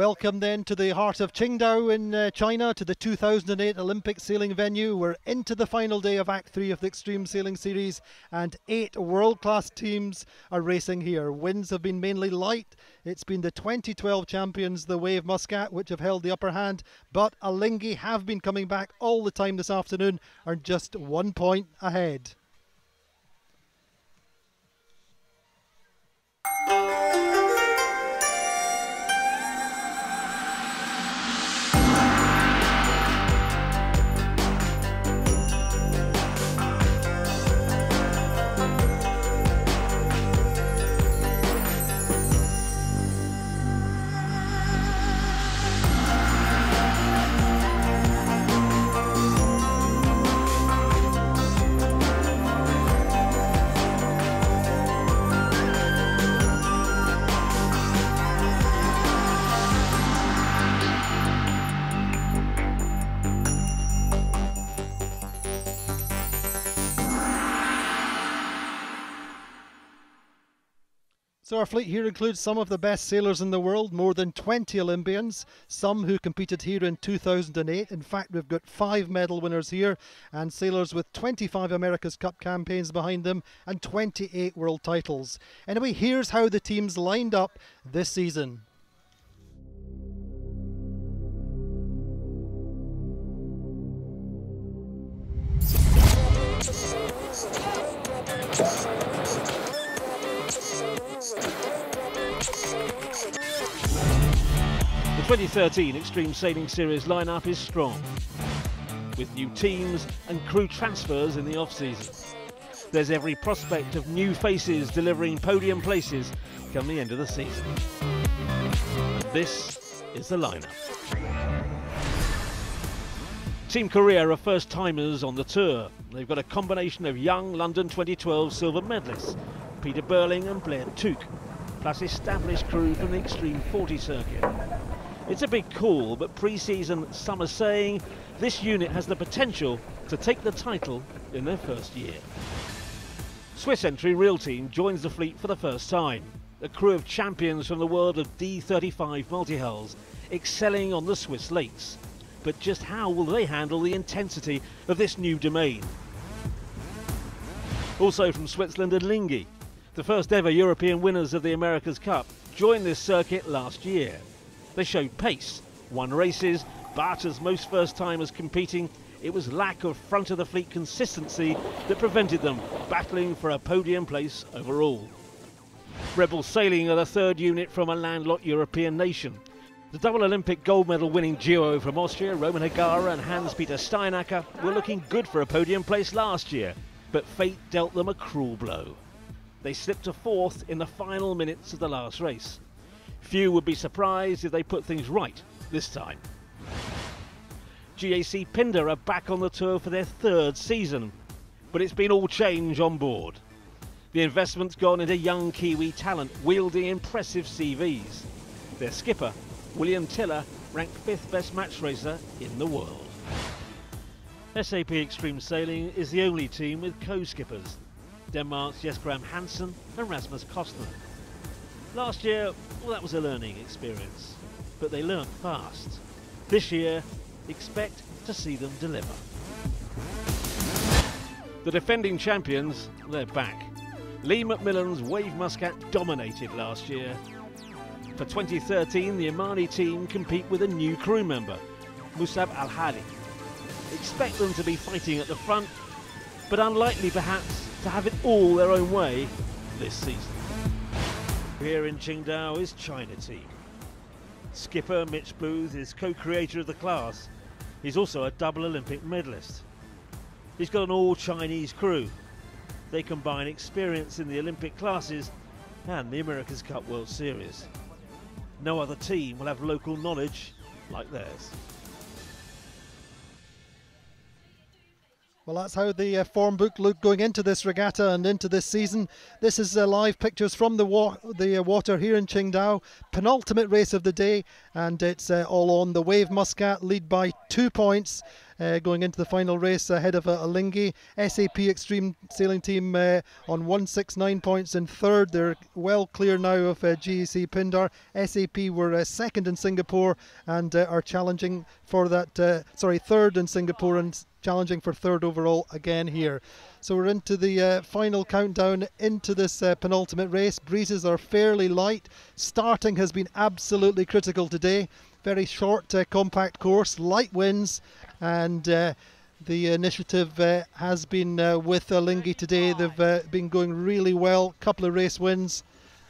Welcome then to the heart of Qingdao in China, to the 2008 Olympic sailing venue. We're into the final day of Act 3 of the Extreme Sailing Series, and 8 world-class teams are racing here. Winds have been mainly light. It's been the 2012 champions, the Wave Muscat, which have held the upper hand, but Alinghi have been coming back all the time this afternoon, are just 1 point ahead. So our fleet here includes some of the best sailors in the world, more than 20 Olympians, some who competed here in 2008. In fact, we've got 5 medal winners here and sailors with 25 America's Cup campaigns behind them and 28 world titles. Anyway, here's how the teams lined up this season. The 2013 Extreme Sailing Series lineup is strong, with new teams and crew transfers in the off-season. There's every prospect of new faces delivering podium places come the end of the season. And this is the lineup. Team Korea are first-timers on the tour. They've got a combination of young London 2012 silver medalists, Peter Burling and Blair Tuke, plus established crew from the Extreme 40 circuit. It's a big call, but pre-season some are saying this unit has the potential to take the title in their first year. Swiss entry Real Team joins the fleet for the first time. A crew of champions from the world of D35 multi-hulls, excelling on the Swiss lakes. But just how will they handle the intensity of this new domain? Also from Switzerland, Alinghi, the first ever European winners of the America's Cup, joined this circuit last year. They showed pace, won races, but as most first-timers competing, it was lack of front-of-the-fleet consistency that prevented them battling for a podium place overall. Rebel Sailing are the third unit from a landlocked European nation. The double Olympic gold medal winning duo from Austria, Roman Hagara and Hans-Peter Steinacker, were looking good for a podium place last year, but fate dealt them a cruel blow. They slipped to 4th in the final minutes of the last race. Few would be surprised if they put things right this time. GAC Pindar are back on the tour for their 3rd season, but it's been all change on board. The investment's gone into young Kiwi talent wielding impressive CVs. Their skipper, William Tiller, ranked 5th best match racer in the world. SAP Extreme Sailing is the only team with co-skippers, Denmark's Jesper Hansen and Rasmus Kostner. Last year, well, that was a learning experience, but they learnt fast. This year, expect to see them deliver. The defending champions, they're back. Lee McMillan's Wave Muscat dominated last year. For 2013, the Omani team compete with a new crew member, Musab Al-Hali. Expect them to be fighting at the front, but unlikely perhaps to have it all their own way this season. Here in Qingdao is China team. Skipper Mitch Booth is co-creator of the class. He's also a double Olympic medalist. He's got an all-Chinese crew. They combine experience in the Olympic classes and the America's Cup World Series. No other team will have local knowledge like theirs. Well, that's how the form book looked going into this regatta and into this season. This is live pictures from the water here in Qingdao. Penultimate race of the day, and it's all on. The Wave Muscat lead by 2 points. going into the final race ahead of Alingi. SAP Extreme Sailing Team on 169 points in third. They're well clear now of GEC Pindar. SAP were second in Singapore and are challenging for that, third in Singapore and challenging for third overall again here. So we're into the final countdown into this penultimate race. Breezes are fairly light. Starting has been absolutely critical today. Very short, compact course, light winds, and the initiative has been with Alingi today. They've been going really well, couple of race wins,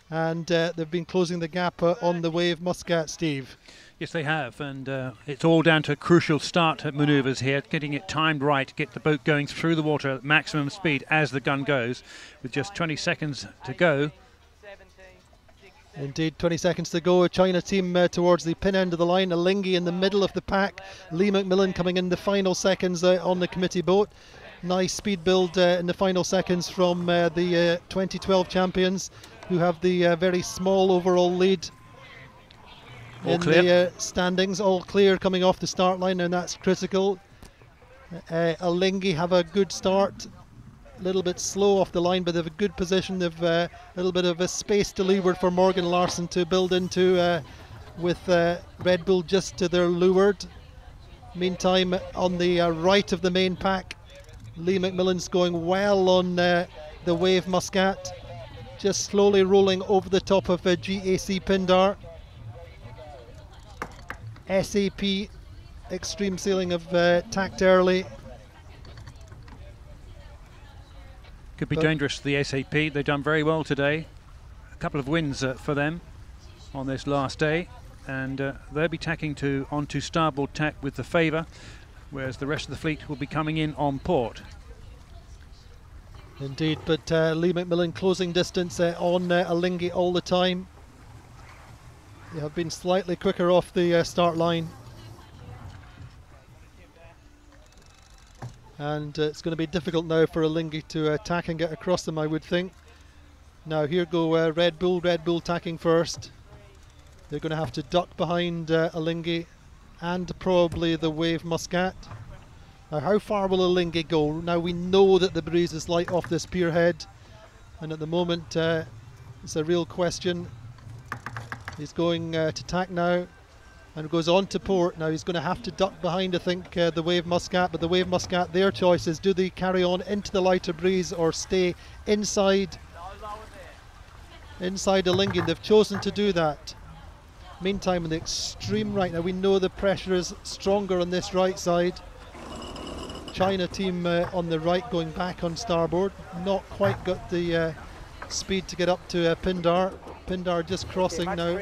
and they've been closing the gap on the Wave Muscat, Steve. Yes, they have, and it's all down to crucial start manoeuvres here, getting it timed right, get the boat going through the water at maximum speed as the gun goes, with just 20 seconds to go. Indeed, 20 seconds to go. China team towards the pin end of the line. Alingi in the middle of the pack. Lee McMillan coming in the final seconds on the committee boat. Nice speed build in the final seconds from the 2012 champions, who have the very small overall lead. All in clear. The standings, all clear coming off the start line, and that's critical. Alingi have a good start, a little bit slow off the line, but they have a good position. They've a little bit of a space to leeward for Morgan Larson to build into with Red Bull just to their leeward. Meantime, on the right of the main pack, Lee McMillan's going well on the Wave Muscat, just slowly rolling over the top of GAC Pindar. SAP Extreme Sailing have tacked early. Could be dangerous to the SAP. They've done very well today. A couple of wins for them on this last day, and they'll be tacking onto starboard tack with the favour, whereas the rest of the fleet will be coming in on port. Indeed, but Lee McMillan closing distance on Alingi all the time. They have been slightly quicker off the start line. And it's going to be difficult now for Alingi to attack and get across them, I would think. Now here go Red Bull tacking first. They're going to have to duck behind Alingi and probably the Wave Muscat. Now how far will Alingi go? Now we know that the breeze is light off this pier head, and at the moment it's a real question. He's going to tack now and goes on to port. Now he's going to have to duck behind, I think, the Wave Muscat, but the Wave Muscat, their choice is, do they carry on into the lighter breeze or stay inside Alingi? They've chosen to do that. Meantime, on the extreme right, now we know the pressure is stronger on this right side. China team on the right going back on starboard, not quite got the speed to get up to Pindar. Pindar just crossing now.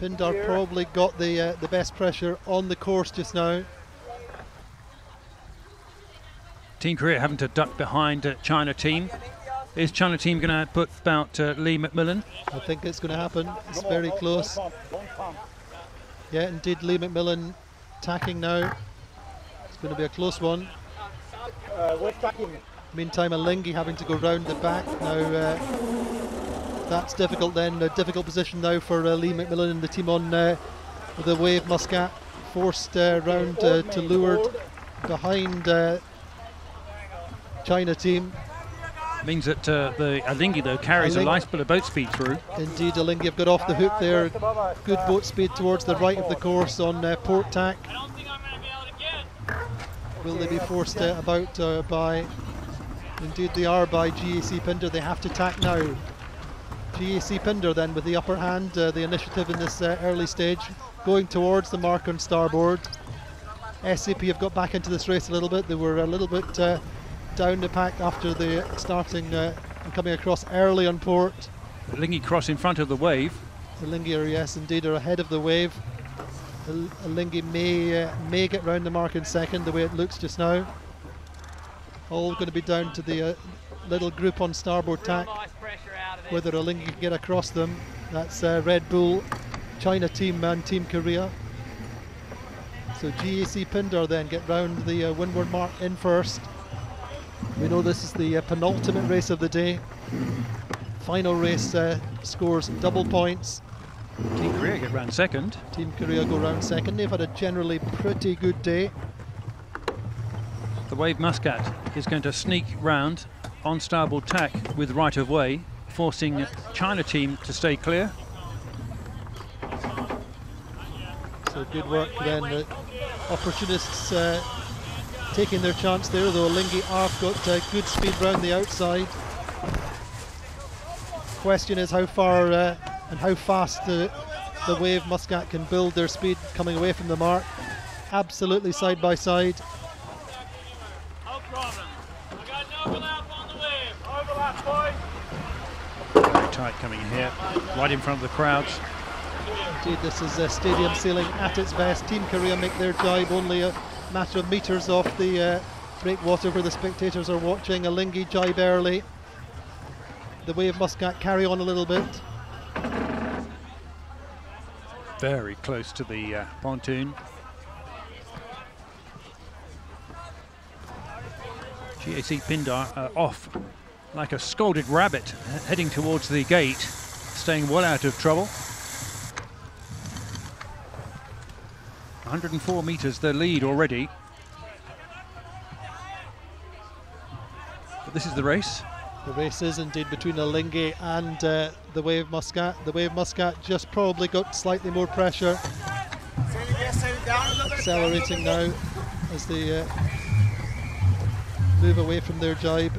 Pindar probably got the best pressure on the course just now. Team Korea having to duck behind China team. Is China team going to put about Lee McMillan? I think it's going to happen. It's very close. Yeah, indeed, Lee McMillan tacking now. It's going to be a close one. Meantime, Alingi having to go round the back now. That's difficult then, a difficult position now for Lee McMillan and the team on the Wave Muscat, forced round to leeward behind China team. Means that the Alingi though carries a nice bit of boat speed through. Indeed, Alingi have got off the hook there, good boat speed towards the right of the course on port tack. Will they be forced about by, indeed they are, by GAC Pindar. They have to tack now. GAC Pindar then with the upper hand, the initiative in this early stage, going towards the mark on starboard. SAP have got back into this race a little bit. They were a little bit down the pack after the starting and coming across early on port. Alingi cross in front of the Wave. Alingi are, yes indeed, are ahead of the Wave. Alingi may get round the mark in second, the way it looks just now. All going to be down to the little group on starboard tack, whether Alingi can get across them. That's Red Bull, China team and Team Korea. So GAC Pindar then get round the windward mark in first. We know this is the penultimate race of the day. Final race scores double points. Team Korea get round second. Team Korea go round second. They've had a generally pretty good day. The Wave Muscat is going to sneak round on starboard tack with right of way, forcing China team to stay clear. So good work then. The opportunists taking their chance there, though Lingi have got good speed round the outside. Question is how far and how fast the Wave Muscat can build their speed coming away from the mark. Absolutely side by side. No problem. I got an overlap on the Wave. Overlap, boys. Very tight coming in here, right in front of the crowds. Indeed, this is stadium sailing at its best. Team Korea make their dive only a matter of metres off the breakwater where the spectators are watching. A Lingi jibe early. The Wave Muscat carry on a little bit. Very close to the pontoon. GAC Pindar off like a scolded rabbit, heading towards the gate, staying well out of trouble. 104 metres their lead already. But this is the race. The race is indeed between the Lingi and the Wave Muscat. The Wave Muscat just probably got slightly more pressure. Accelerating now as they move away from their jibe.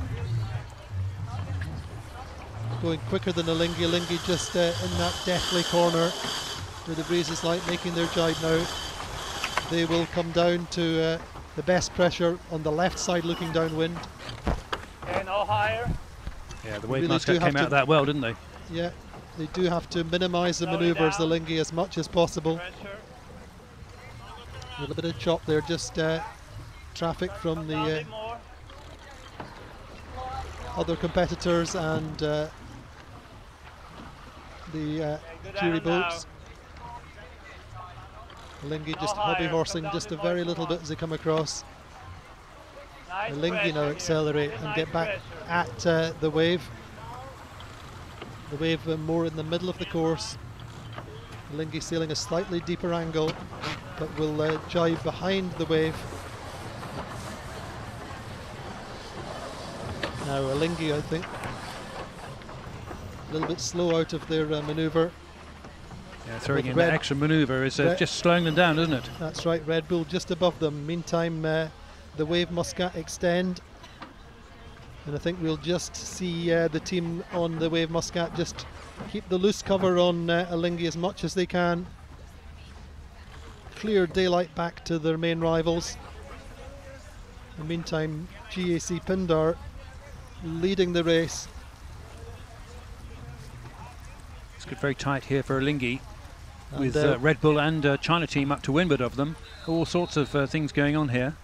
Going quicker than the Lingi. Lingi just in that deathly corner where the breeze is light, making their jibe now. They will come down to the best pressure on the left side looking downwind. Okay, no higher. Yeah, the Wave Muscat came out that well, didn't they? Yeah, they do have to minimise the manoeuvres, the Lingi, as much as possible. A little bit of chop there, just traffic from the other competitors and the jury boats. Lingi just hobby horsing just a very little bit as they come across. The Lingi now accelerate and get back at the Wave. The Wave more in the middle of the course. The Lingi sailing a slightly deeper angle, but will jibe behind the Wave. Now a Lingi, I think, a little bit slow out of their manoeuvre. Yeah, throwing in that extra manoeuvre is just slowing them down, isn't it? That's right, Red Bull just above them. Meantime, the Wave Muscat extend. And I think we'll just see the team on the Wave Muscat just keep the loose cover on a Lingi as much as they can. Clear daylight back to their main rivals. In the meantime, GAC Pindar leading the race. It's good, very tight here for a Lingi, with Red Bull and China team up to windward of them. All sorts of things going on here.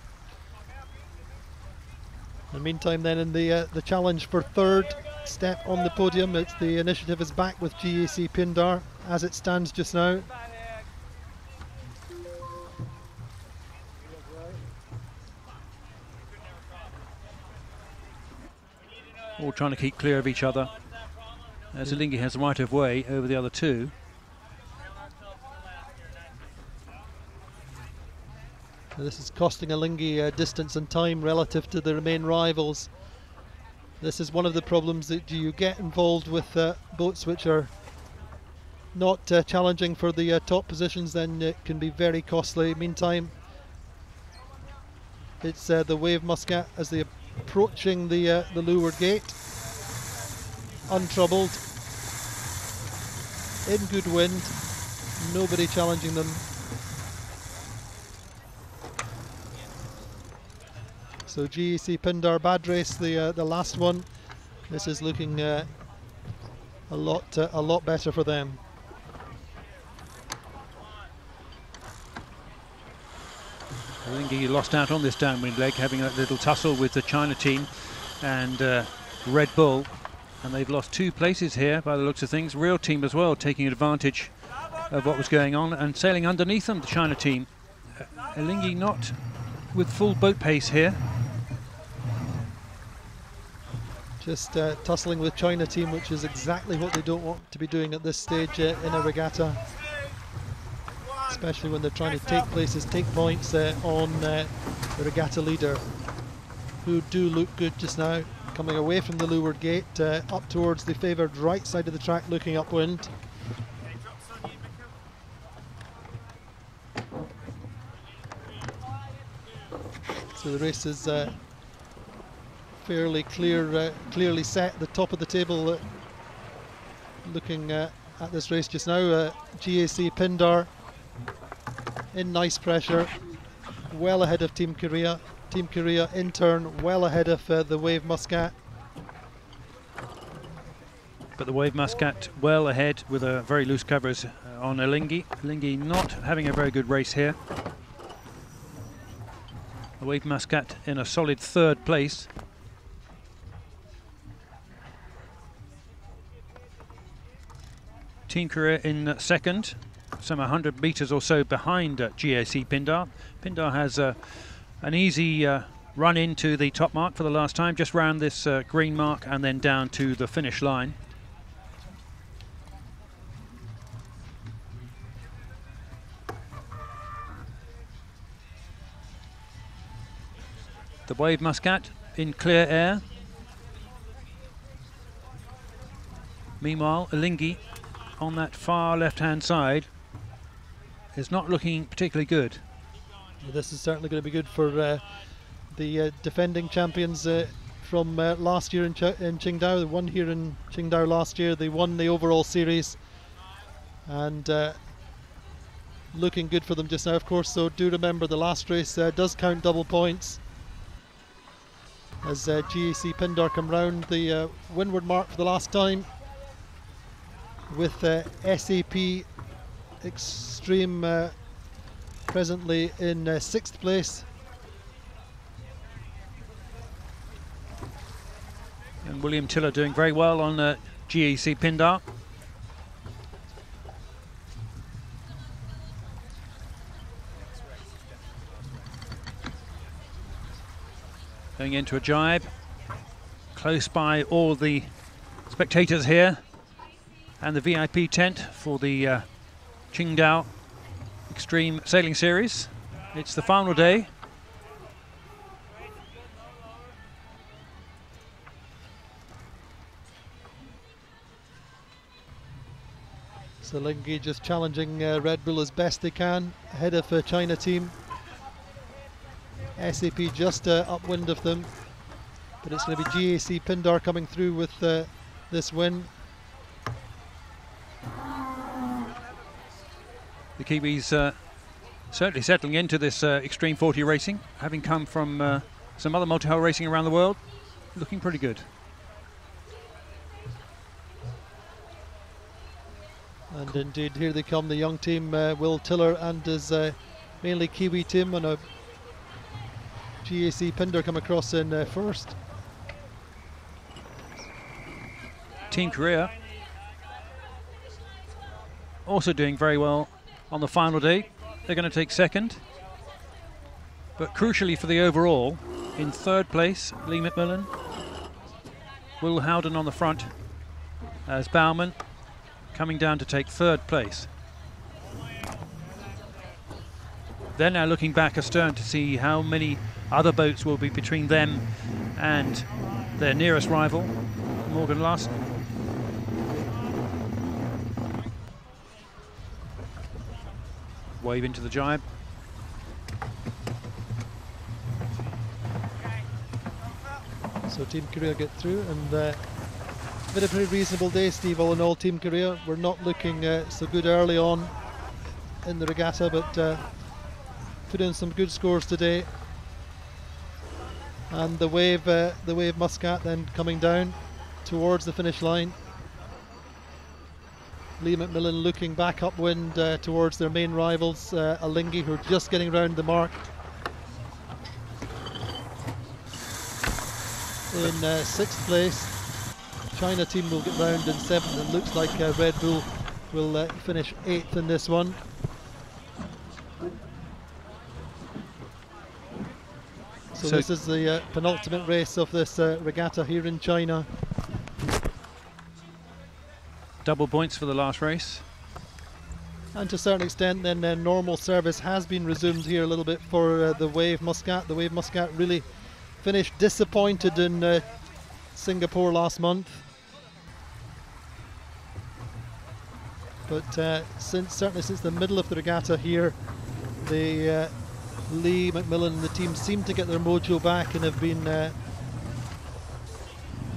In the meantime, then, in the challenge for third step on the podium, it's the initiative is back with GAC Pindar as it stands just now. All trying to keep clear of each other, as Lingi has right of way over the other two. This is costing a Lingi distance and time relative to their main rivals. This is one of the problems that you get involved with boats which are not challenging for the top positions, then it can be very costly. Meantime, it's the Wave Muscat as they approaching the leeward gate, untroubled, in good wind, nobody challenging them. So GAC Pindar, bad race, the last one. This is looking a lot better for them. Lingi lost out on this downwind leg, having a little tussle with the China team and Red Bull, and they've lost 2 places here by the looks of things. Real team as well taking advantage of what was going on and sailing underneath them, the China team. Lingi not with full boat pace here. Just tussling with China team, which is exactly what they don't want to be doing at this stage in a regatta, especially when they're trying to take places, take points on the regatta leader. who do look good just now, coming away from the leeward gate, up towards the favoured right side of the track, looking upwind. So the race is fairly clearly set at the top of the table. Looking at this race just now, GAC Pindar in nice pressure, well ahead of Team Korea. Team Korea in turn well ahead of the Wave Muscat. But the Wave Muscat well ahead with a very loose covers on Alinghi. Alinghi not having a very good race here. The Wave Muscat in a solid third place. Team Korea in second, some 100 metres or so behind GAC Pindar. Pindar has an easy run into the top mark for the last time, just round this green mark and then down to the finish line. The Wave Muscat in clear air. Meanwhile, Alinghi on that far left-hand side is not looking particularly good. This is certainly going to be good for the defending champions from last year in Qingdao. They won here in Qingdao last year. They won the overall series, and looking good for them just now, of course. So do remember the last race does count double points, as GAC Pindar come round the windward mark for the last time, with SAP Extreme presently in 6th place. And William Tiller doing very well on GAC Pindar. Going into a jibe, close by all the spectators here and the VIP tent for the Qingdao Extreme Sailing Series. It's the final day. So Alinghi just challenging Red Bull as best they can ahead of China team. SAP just upwind of them, but it's going to be GAC Pindar coming through with this win. The Kiwis certainly settling into this Extreme 40 racing, having come from some other multi-hull racing around the world, looking pretty good. And indeed, here they come, the young team, Will Tiller and his mainly Kiwi team, and a GAC Pindar come across in first. Team Korea also doing very well on the final day. They're going to take second. But crucially for the overall, in third place, Lee McMillan, Will Howden on the front as Baumann, coming down to take third place. They're now looking back astern to see how many other boats will be between them and their nearest rival, Morgan Larson. Wave into the jibe. So Team Korea get through, and been a pretty reasonable day, Steve, all in all. Team Korea, we're not looking so good early on in the regatta, but put in some good scores today. And the Wave Muscat then coming down towards the finish line. Lee McMillan looking back upwind towards their main rivals, Alinghi, who are just getting round the mark. In 6th place, China team will get round in 7th, and looks like Red Bull will finish 8th in this one. So this is the penultimate race of this regatta here in China. Double points for the last race. And to a certain extent then normal service has been resumed here a little bit for the Wave Muscat. The Wave Muscat really finished disappointed in Singapore last month. But certainly since the middle of the regatta here, the Lee, McMillan and the team seem to get their mojo back and have been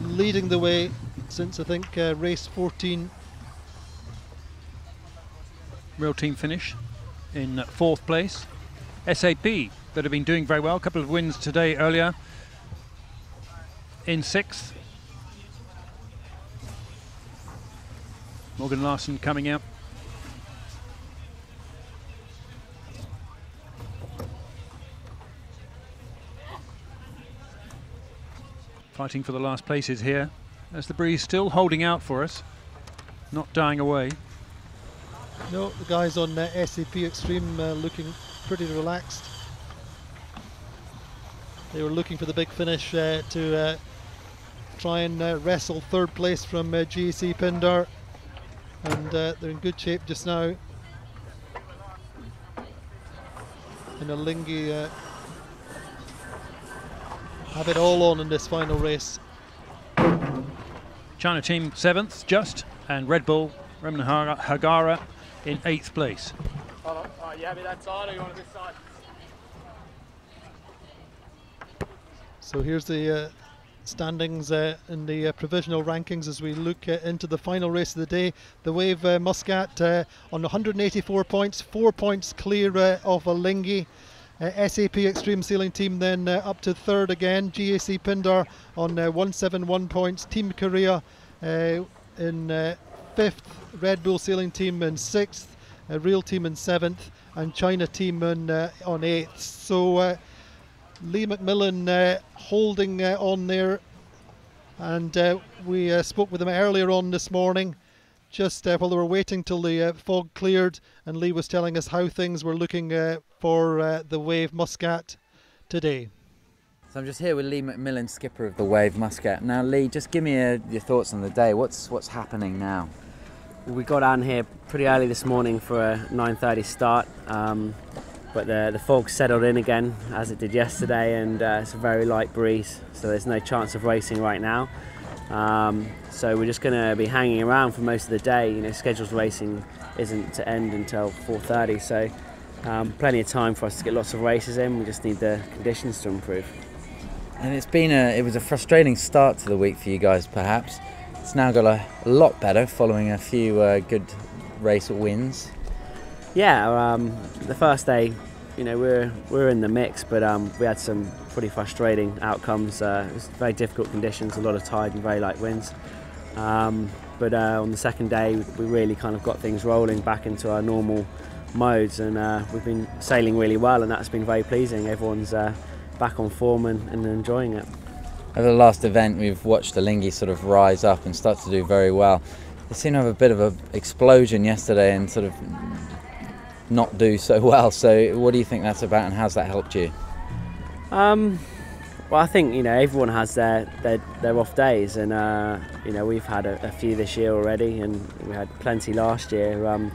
leading the way since I think race 14. Real team finish in 4th place. SAP that have been doing very well, a couple of wins today earlier, in 6th. Morgan Larson coming out. Fighting for the last places here, as the breeze still holding out for us, not dying away. No, the guys on SAP Extreme looking pretty relaxed. They were looking for the big finish to try and wrestle 3rd place from GAC Pindar, and they're in good shape just now. And Alingi have it all on in this final race. China team 7th, just, and Red Bull, Remna Hagara in 8th place. Hold on. Oh, you happy that side or you want this side? So here's the standings in the provisional rankings as we look into the final race of the day. The Wave Muscat on 184 points, 4 points clear of Alingi. SAP Extreme Sailing Team then up to 3rd again. GAC Pindar on 171 points. Team Korea in 5th. Red Bull Sailing Team in 6th. Real Team in 7th. And China Team on 8th. So Lee McMillan holding on there. And we spoke with him earlier on this morning, just while they were waiting till the fog cleared, and Lee was telling us how things were looking for the Wave Muscat today. So I'm just here with Lee McMillan, skipper of the Wave Muscat. Now Lee, just give me your thoughts on the day. What's happening now? We got down here pretty early this morning for a 9:30 start, but the fog settled in again as it did yesterday, and it's a very light breeze, so there's no chance of racing right now. So we're just going to be hanging around for most of the day. You know, scheduled racing isn't to end until 4:30, so plenty of time for us to get lots of races in. We just need the conditions to improve. And it was a frustrating start to the week for you guys, perhaps. It's now got a lot better following a few good race wins. Yeah, the first day, you know, we're in the mix, but we had some pretty frustrating outcomes. It was very difficult conditions, a lot of tide and very light winds. But on the second day, we really kind of got things rolling back into our normal modes, and we've been sailing really well, and that's been very pleasing. Everyone's back on form and enjoying it. Over the last event, we've watched Alingi sort of rise up and start to do very well. They seem to have a bit of an explosion yesterday and sort of not do so well. So what do you think that's about, and how's that helped you? Well, I think, you know, everyone has their off days, and you know, we've had a few this year already, and we had plenty last year.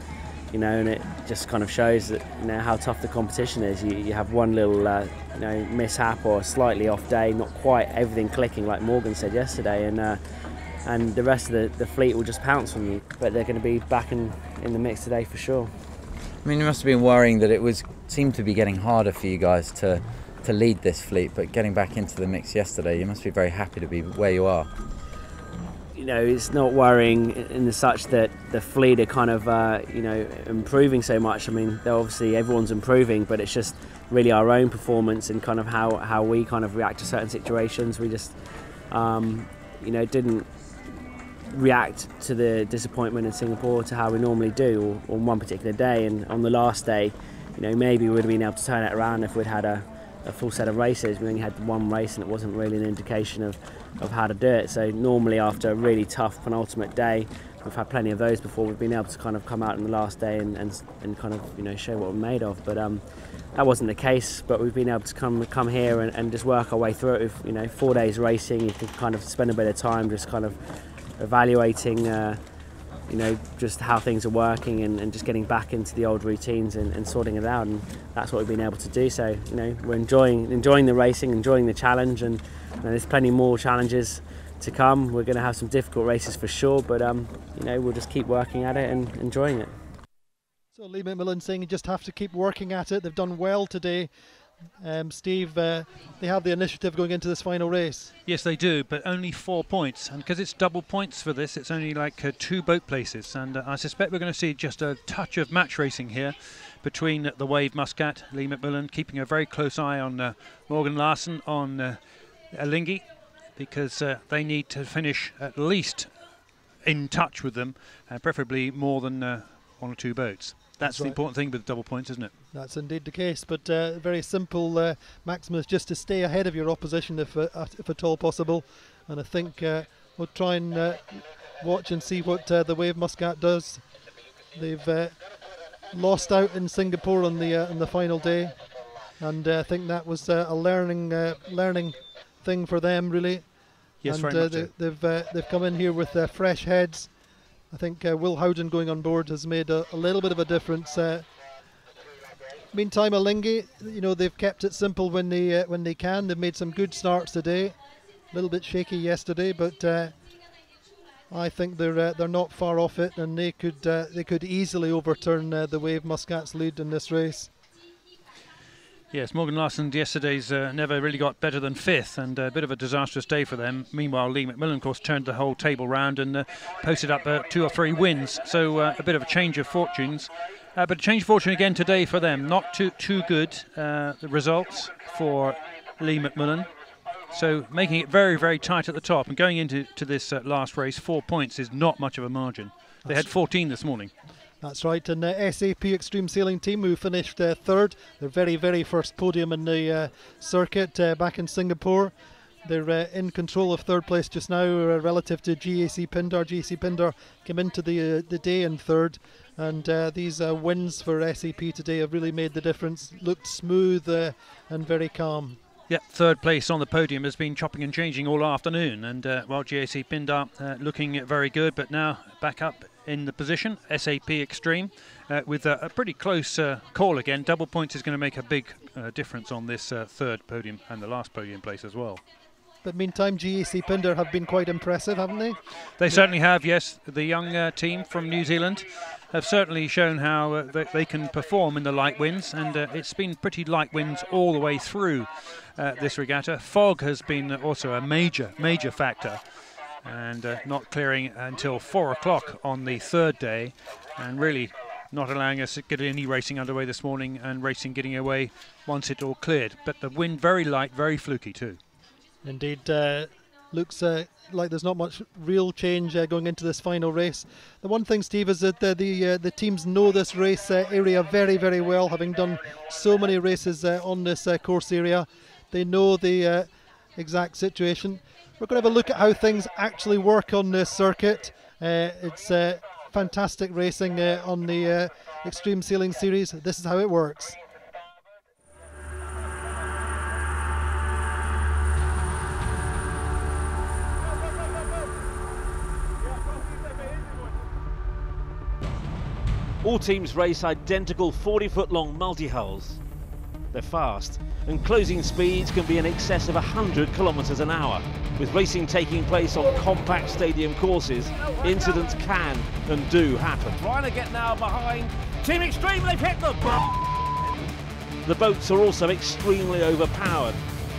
You know, and it just kind of shows that, you know, how tough the competition is. You have one little you know, mishap or a slightly off day, not quite everything clicking like Morgan said yesterday, and the rest of the fleet will just pounce on you. But they're going to be back in the mix today for sure. I mean, you must have been worrying that it seemed to be getting harder for you guys to lead this fleet, but getting back into the mix yesterday, you must be very happy to be where you are. You know, it's not worrying in the such that the fleet are kind of, you know, improving so much. I mean, obviously everyone's improving, but it's just really our own performance and kind of how we kind of react to certain situations. We just, you know, didn't react to the disappointment in Singapore to how we normally do on one particular day. And on the last day, you know, maybe we would have been able to turn it around if we'd had a full set of races. We only had one race, and it wasn't really an indication of how to do it. So normally after a really tough penultimate day, we've had plenty of those before, we've been able to kind of come out in the last day and kind of, you know, show what we're made of. But that wasn't the case, but we've been able to come here and just work our way through it. With, you know, 4 days racing, you can kind of spend a bit of time just kind of evaluating you know, just how things are working and just getting back into the old routines and sorting it out, and that's what we've been able to do. So, you know, we're enjoying the racing, enjoying the challenge, and there's plenty more challenges to come. We're going to have some difficult races for sure, but you know, we'll just keep working at it and enjoying it. So Lee McMillan saying you just have to keep working at it. They've done well today. Steve, they have the initiative going into this final race. Yes, they do, but only 4 points. And because it's double points for this, it's only like 2 boat places. And I suspect we're going to see just a touch of match racing here between the Wave Muscat, Lee McMillan, keeping a very close eye on Morgan Larson, on Alinghi, because they need to finish at least in touch with them, preferably more than 1 or 2 boats. That's the important thing with double points, isn't it? That's indeed the case, but very simple, Maximus, just to stay ahead of your opposition if at all possible. And I think we'll try and watch and see what the Wave Muscat does. They've lost out in Singapore on the final day, and I think that was a learning thing for them, really. Yes, and very much so. they've come in here with fresh heads. I think Will Howden going on board has made a little bit of a difference. Meantime, Alinghi, you know, they've kept it simple when they can. They've made some good starts today. A little bit shaky yesterday, but I think they're not far off it, and they could easily overturn the Wave Muscat's lead in this race. Yes, Morgan Larson yesterday's never really got better than 5th, and a bit of a disastrous day for them. Meanwhile, Lee McMillan, of course, turned the whole table round and posted up 2 or 3 wins. So a bit of a change of fortunes. But a change of fortune again today for them. Not too good, the results for Lee McMillan. So making it very, very tight at the top. And going into this last race, 4 points is not much of a margin. They had 14 this morning. That's right, and the SAP Extreme Sailing team who finished 3rd, their very, very first podium in the circuit back in Singapore. They're in control of 3rd place just now relative to GAC Pindar. GAC Pindar came into the day in 3rd, and these wins for SAP today have really made the difference. Looked smooth and very calm. Yeah, 3rd place on the podium has been chopping and changing all afternoon, and while GAC Pindar looking very good, but now back up in the position, SAP Extreme, with a pretty close call again. Double points is going to make a big difference on this 3rd podium and the last podium place as well. But meantime, GAC Pindar have been quite impressive, haven't they? They certainly have, yes. The young team from New Zealand have certainly shown how they can perform in the light winds, and it's been pretty light winds all the way through this regatta. Fog has been also a major factor, and not clearing until 4 o'clock on the 3rd day, and really not allowing us to get any racing underway this morning, and racing getting away once it all cleared. But the wind very light, very fluky too. Indeed, looks like there's not much real change going into this final race. The one thing, Steve, is that the teams know this race area very, very well, having done so many races on this course area. They know the exact situation. We're going to have a look at how things actually work on this circuit. It's fantastic racing on the Extreme Sailing Series. This is how it works. All teams race identical 40-foot-long multi-hulls. They're fast, and closing speeds can be in excess of 100 kilometres an hour. With racing taking place on compact stadium courses, incidents can and do happen. Trying to get now behind Team Extreme, they've hit them! The boats are also extremely overpowered,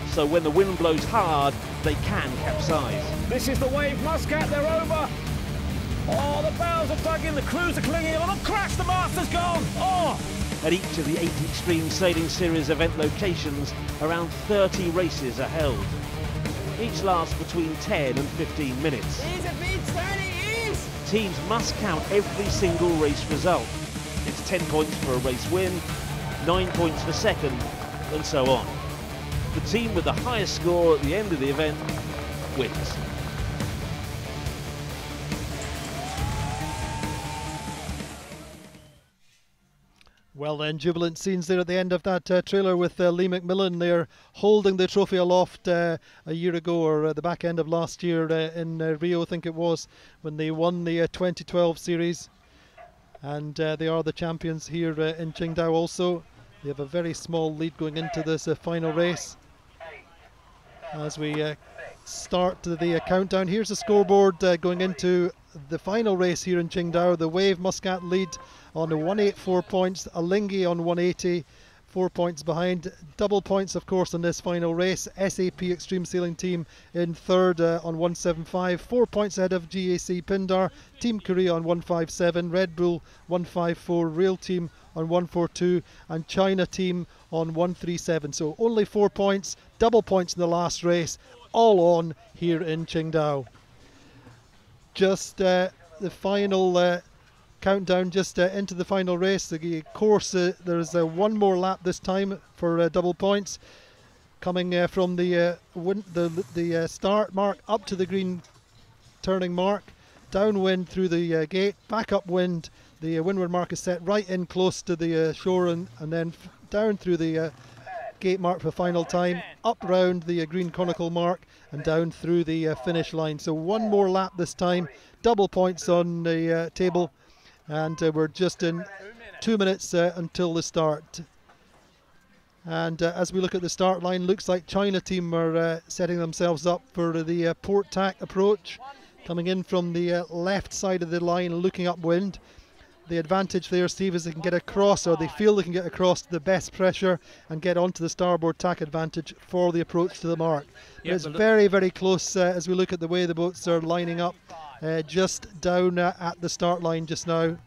so when the wind blows hard, they can capsize. This is the Wave Muscat, they're over! Oh, the bows are dug in, the crews are clinging on. Oh, crash, the mast has gone! Oh! At each of the 8 Extreme Sailing Series event locations, around 30 races are held. Each lasts between 10 and 15 minutes. Teams must count every single race result. It's 10 points for a race win, 9 points for second, and so on. The team with the highest score at the end of the event wins. Well then, jubilant scenes there at the end of that trailer with Lee McMillan there holding the trophy aloft a year ago, or the back end of last year in Rio, I think it was, when they won the 2012 series. And they are the champions here in Qingdao also. They have a very small lead going into this final race. As we start the countdown, here's the scoreboard going into the final race here in Qingdao. The Wave Muscat lead on 184 points, Alinghi on 180, 4 points behind. Double points, of course, in this final race. SAP Extreme Sailing Team in third on 175, 4 points ahead of GAC Pindar. Team Korea on 157, Red Bull 154, Rail Team on 142, and China Team on 137. So only 4 points, double points in the last race, all on here in Qingdao. Just the final countdown just into the final race. The course, there's one more lap this time for double points, coming from the start mark up to the green turning mark, downwind through the gate, back upwind. The windward mark is set right in close to the shore, and then down through the gate mark for final time, up round the green conical mark, and down through the finish line. So one more lap this time, double points on the table, and we're just in 2 minutes until the start. And as we look at the start line, looks like China Team are setting themselves up for the port tack approach, coming in from the left side of the line, looking upwind. The advantage there, Steve, is they can get across, or they feel they can get across the best pressure and get onto the starboard tack advantage for the approach to the mark. But it's very, very close as we look at the way the boats are lining up, just down at the start line just now.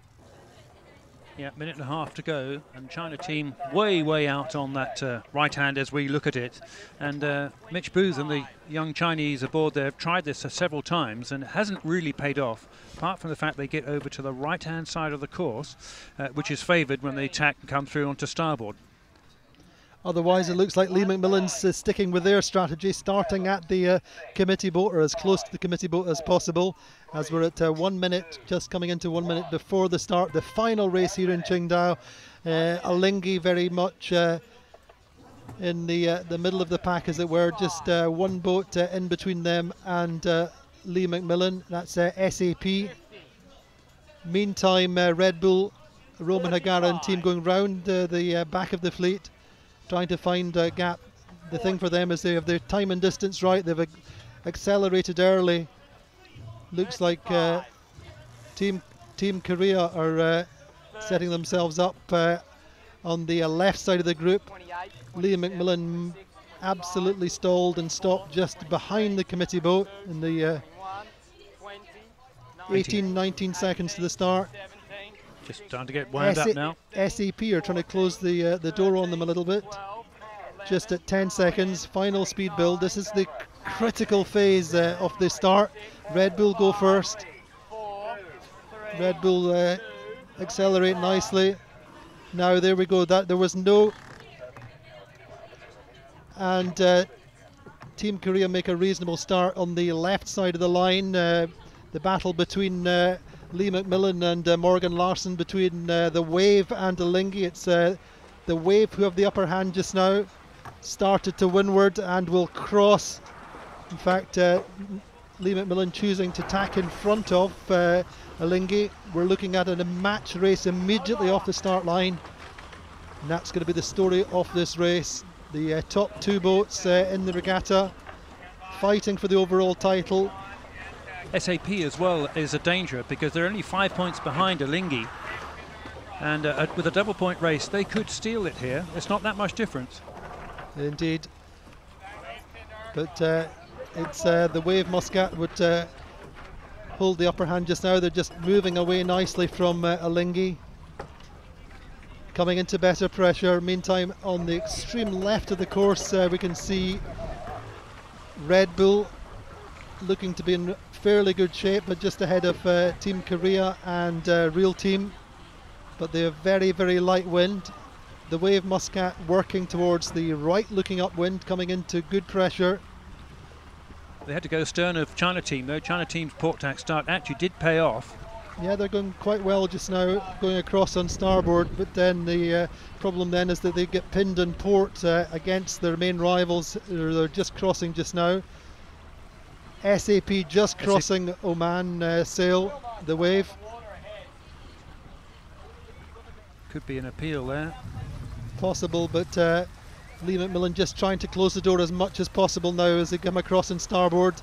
Yeah, minute and a half to go, and China Team way out on that right hand as we look at it. And Mitch Booth and the young Chinese aboard there have tried this several times, and it hasn't really paid off, apart from the fact they get over to the right hand side of the course, which is favoured when they tack and come through onto starboard. Otherwise, it looks like Lee McMillan's sticking with their strategy, starting at the committee boat, or as close to the committee boat as possible, as we're at 1 minute, just coming into 1 minute before the start, the final race here in Qingdao. Alinghi very much in the middle of the pack, as it were, just one boat in between them and Lee McMillan. That's SAP. Meantime, Red Bull, Roman Hagara and team going round the back of the fleet, trying to find a gap. The thing for them is they have their time and distance right. They've accelerated early. Looks like Team Korea are setting themselves up on the left side of the group. Lee McMillan absolutely stalled and stopped just behind the committee boat in the 19 seconds to the start. Just starting to get wound up now. SAP are trying to close the door on them a little bit. Just at 10 seconds, final speed build. This is the critical phase of the start. Red Bull go first. Red Bull accelerate nicely. Now there we go. That there was no, and Team Korea make a reasonable start on the left side of the line. The battle between Lee McMillan and Morgan Larson, between the Wave and Alinghi. It's the Wave who have the upper hand just now. Started to windward and will cross. In fact, Lee McMillan choosing to tack in front of Alinghi. We're looking at a match race immediately off the start line, and that's going to be the story of this race. The top two boats in the regatta fighting for the overall title. SAP as well is a danger because they're only 5 points behind Alinghi, and with a double point race they could steal it here. It's not that much difference. Indeed, but it's the Wave Muscat would hold the upper hand just now. They're just moving away nicely from Alinghi, coming into better pressure. Meantime, on the extreme left of the course, we can see Red Bull looking to be in fairly good shape, but just ahead of Team Korea and Real Team. But they have very, very light wind. The Wave Muscat working towards the right, looking upwind, coming into good pressure. They had to go stern of China Team, though. China Team's port tack start actually did pay off. Yeah, they're going quite well just now, going across on starboard, but then the problem then is that they get pinned in port against their main rivals. They're just crossing just now. SAP just crossing Oman sail, the wave. Could be an appeal there. Possible, but Lee McMillan just trying to close the door as much as possible now as they come across on starboard.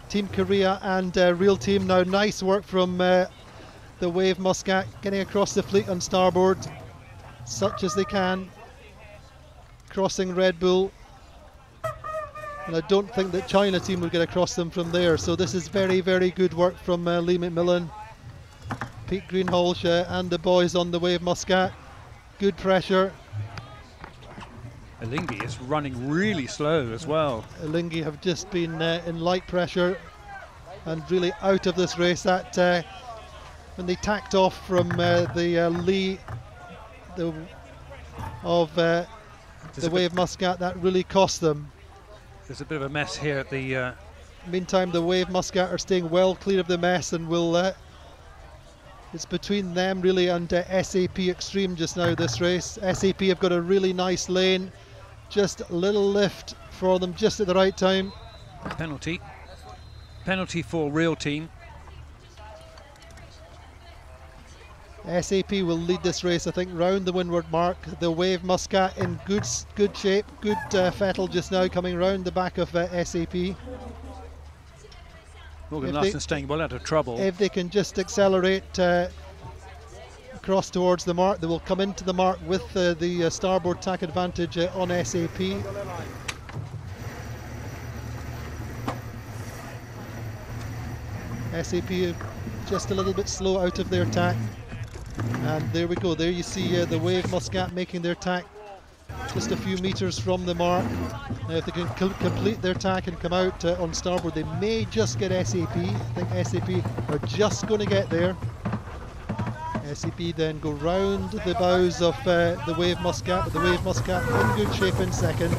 Team Korea and Real Team now. Nice work from the Wave Muscat, getting across the fleet on starboard, such as they can, crossing Red Bull. And I don't think that China team will get across them from there. So this is very, very good work from Lee McMillan, Pete Greenhalgh and the boys on the Wave Muscat. Good pressure. Alinghi is running really slow as well. Alinghi have just been in light pressure and really out of this race. That when they tacked off from the lee of the Wave Muscat, that really cost them. There's a bit of a mess here at the... Meantime, the Wave Muscat are staying well clear of the mess and will... it's between them really and SAP Extreme just now, this race. SAP have got a really nice lane, just a little lift for them just at the right time. Penalty for Real Team. SAP will lead this race, I think, round the windward mark. The Wave Muscat in good shape, good fettle just now coming round the back of SAP. Morgan Larson staying well out of trouble. If they can just accelerate across towards the mark, they will come into the mark with the starboard tack advantage on SAP. SAP just a little bit slow out of their tack. And there we go, there you see the Wave Muscat making their tack just a few meters from the mark. Now if they can complete their tack and come out on starboard, they may just get SAP. I think SAP are just going to get there. SAP then go round the bows of the Wave Muscat, but the Wave Muscat in good shape in second.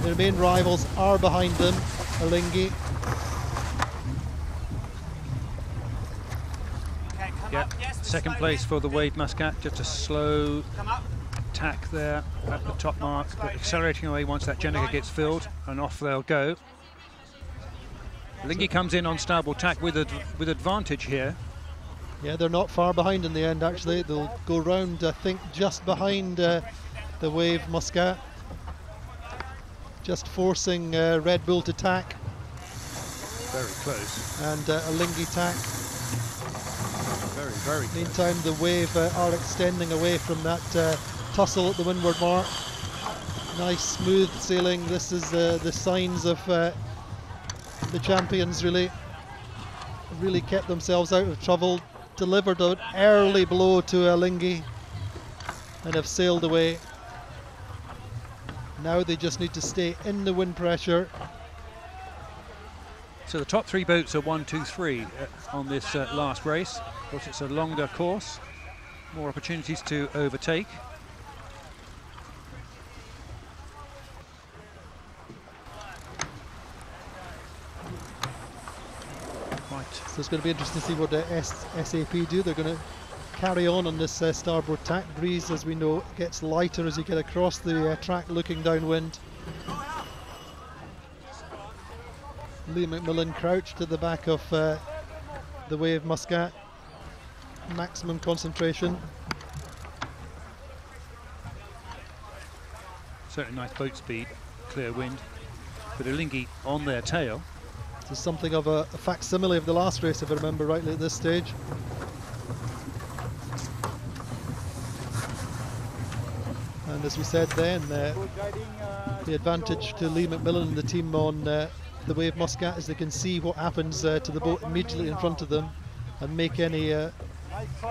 Their main rivals are behind them, Alinghi. Yeah, second place for the Wave Muscat, just a slow tack there at the top mark, but accelerating away once that Jenica gets filled, and off they'll go. Alinghi comes in on starboard tack with advantage here. Yeah, they're not far behind in the end actually. They'll go round, I think, just behind the Wave Muscat, just forcing Red Bull to tack. Very close. And Alinghi tack. Very, very close. Meantime, the Wave are extending away from that tussle at the windward mark. Nice smooth sailing. This is the signs of the champions really kept themselves out of trouble, delivered an early blow to Alinghi and have sailed away. Now they just need to stay in the wind pressure. So the top three boats are 1, 2, 3 on this last race. Of course, it's a longer course, more opportunities to overtake. Right. So it's going to be interesting to see what the SAP do. They're going to carry on this starboard tack. Breeze, as we know, gets lighter as you get across the track looking downwind. Lee McMillan crouched at the back of the Wave Muscat. Maximum concentration. Certainly nice boat speed, clear wind. But Alinghi on their tail. This is something of a facsimile of the last race, if I remember rightly at this stage. And as we said then, the advantage to Lee McMillan and the team on the Wave Muscat is they can see what happens to the boat immediately in front of them and make any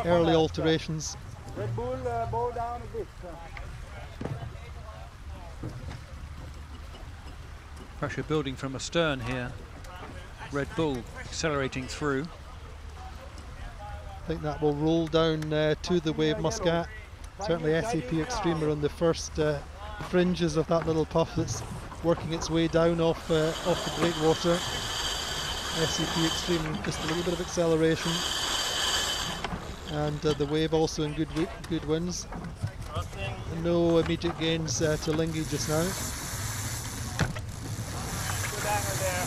early alterations. Red Bull, bow down a bit. Pressure building from astern here. Red Bull accelerating through. I think that will roll down to the Wave Muscat. Certainly SAP Extreme are on the first fringes of that little puff that's working its way down off the breakwater. SAP Extreme, just a little bit of acceleration. and the Wave also in good wins. No immediate gains to Lingy just now. Good angle there.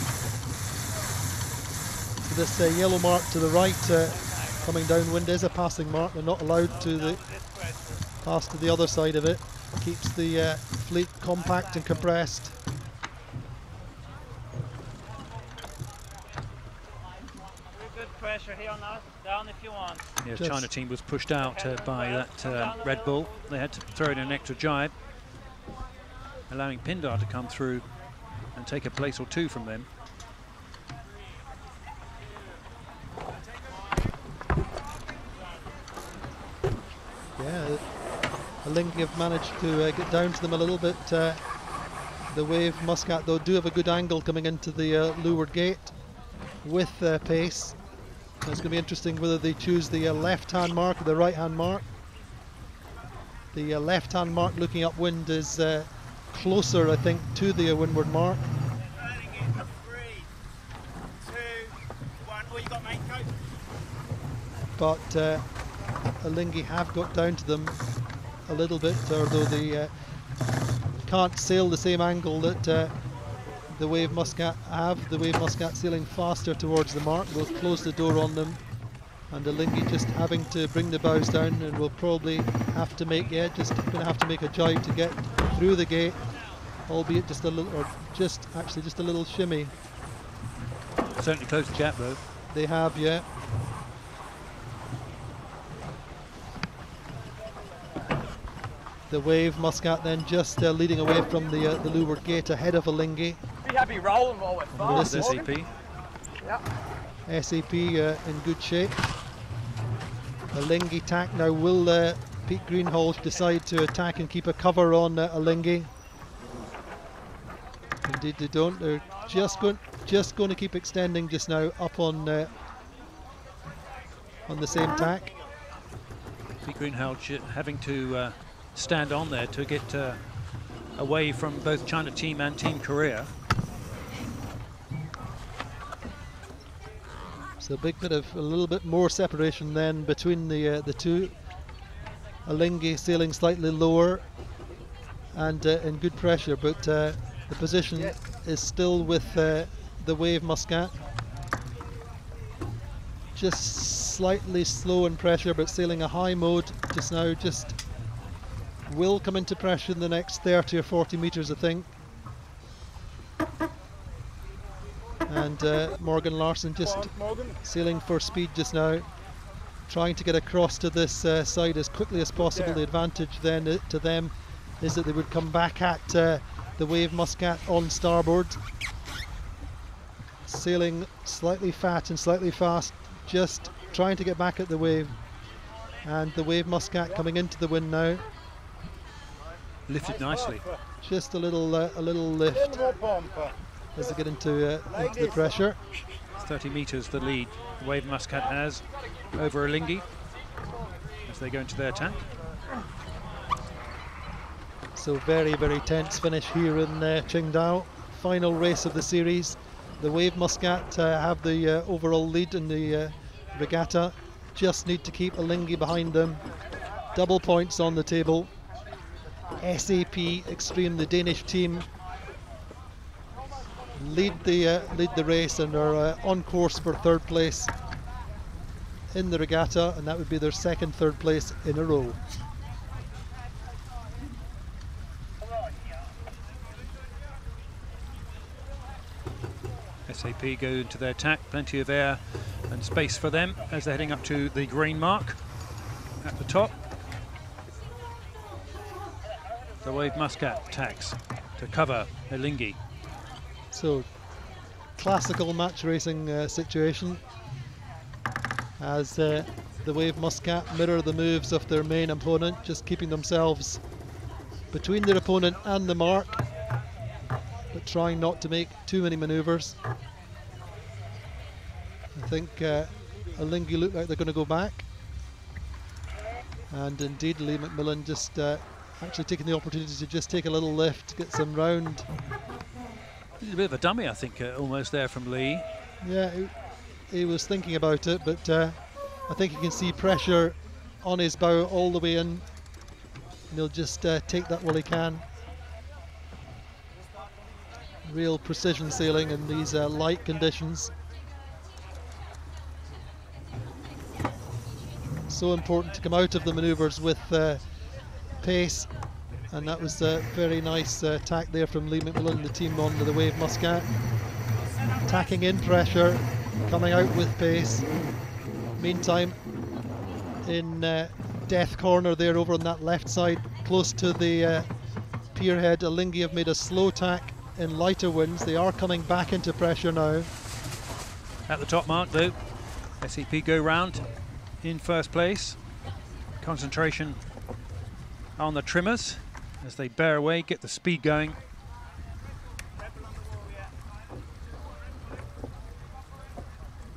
So this yellow mark to the right coming downwind is a passing mark. They're not allowed to pass to the other side of it. Keeps the fleet compact and compressed. Good pressure here now. Down if you want. Yeah, the China team was pushed out by that Red Bull. They had to throw in an extra jibe, allowing Pindar to come through and take a place or two from them. Yeah, Lingy have managed to get down to them a little bit. The Wave Muscat, though, do have a good angle coming into the leeward gate with pace. So it's going to be interesting whether they choose the left-hand mark or the right-hand mark. The left-hand mark looking upwind is closer, I think, to the windward mark. But Lingy have got down to them a little bit, although they can't sail the same angle that the Wave Muscat have. The Wave Muscat sailing faster towards the mark will close the door on them, and the Lingy just having to bring the bows down, and will probably have to make, just going to have to make a jibe to get through the gate, albeit just a little, or just actually just a little shimmy. Certainly closed the gap though. They have, yeah. The Wave Muscat then just leading away from the leeward gate ahead of a Lingy. Be happy rolling while we're fast. This SAP. Yeah. SAP in good shape. A Lingy tack now. Will Pete Greenhalgh decide to attack and keep a cover on a Lingy? Indeed they don't. They're just going to keep extending just now up on the same tack. Pete Greenhalgh having to stand on there to get away from both China team and Team Korea. So a little bit more separation then between the two. A Lingy sailing slightly lower and in good pressure, but the position is still with the Wave Muscat. Just slightly slow in pressure, but sailing a high mode just now. Just will come into pressure in the next 30 or 40 metres, I think. And Morgan Larson just sailing for speed just now, trying to get across to this side as quickly as possible. The advantage then to them is that they would come back at the Wave Muscat on starboard, sailing slightly fat and slightly fast, just trying to get back at the Wave. And the Wave Muscat coming into the wind now. Lifted nicely. Just a little lift as they get into the pressure. 30 metres the lead Wave Muscat has over a Lingy as they go into their attack. So very, very tense finish here in Qingdao. Final race of the series. The Wave Muscat have the overall lead in the regatta. Just need to keep a Lingy behind them. Double points on the table. SAP Extreme, the Danish team, lead the race and are on course for third place in the regatta, and that would be their second third place in a row. SAP go into their attack, plenty of air and space for them as they're heading up to the green mark at the top. The Wave Muscat tacks to cover a Lingy. So classical match racing situation as the Wave Muscat mirror the moves of their main opponent, just keeping themselves between their opponent and the mark, but trying not to make too many manoeuvres. I think a Lingy look like they're going to go back, and indeed Lee McMillan just actually taking the opportunity to just take a little lift, get some round. A bit of a dummy, I think, almost there from Lee. Yeah, he was thinking about it, but I think you can see pressure on his bow all the way in, and he'll just take that while he can. Real precision sailing in these light conditions. So important to come out of the manoeuvres with pace, and that was a very nice tack there from Lee McMillan, the team on the Wave Muscat. Tacking in pressure, coming out with pace. Meantime, in death corner there over on that left side, close to the pierhead, Alinghi have made a slow tack in lighter winds. They are coming back into pressure now. At the top mark though, SAP go round in first place. Concentration on the trimmers as they bear away, get the speed going.